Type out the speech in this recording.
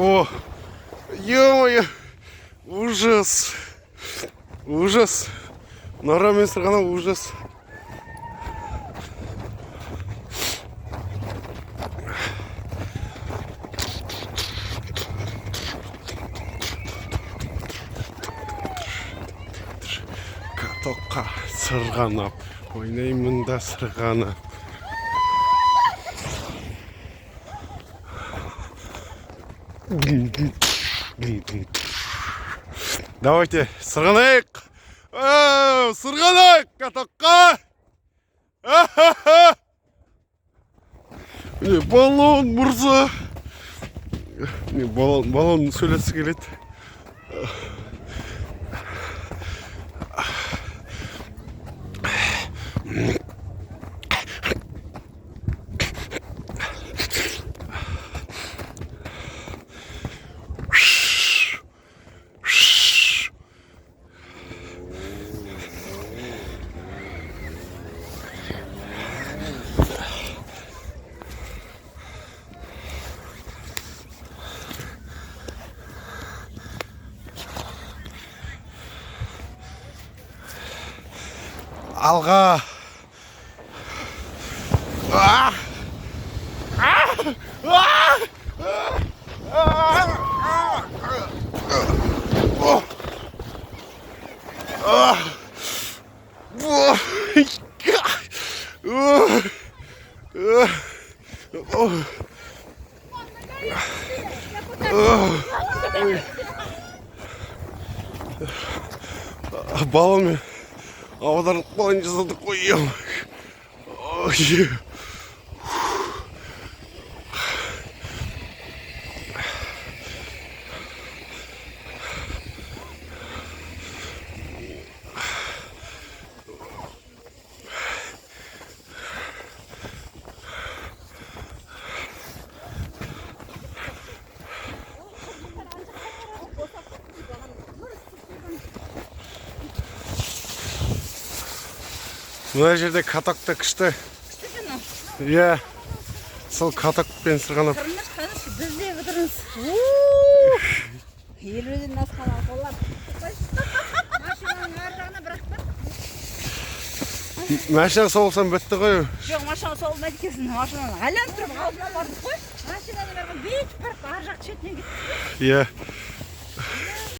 О, ё-моё, ужас, ужас, норамен сырғанау ужас. Катокқа сырғанап, ойнаймын да сырғанап. Давайте сырғанайық. Сырғанайық катокқа. Баллон мырза. Баллон сөйлесі келеді. Алға. Баллонмен аударылып қалайын жасадық қой. Мына жерде катокта күшті. Иә, сол катокпен сырғанап. Біз де отырмыз. Елуден асқан ақылар. Машинаның ар жағына бірақ та. Машина соғылсам бітті ғой. Жоқ, машина соғылмайды екенсің. Машинаның айланып тұрып алдына бардық қой. Машинаны берген бейт барып ар жақ шетінен кетті. Иә.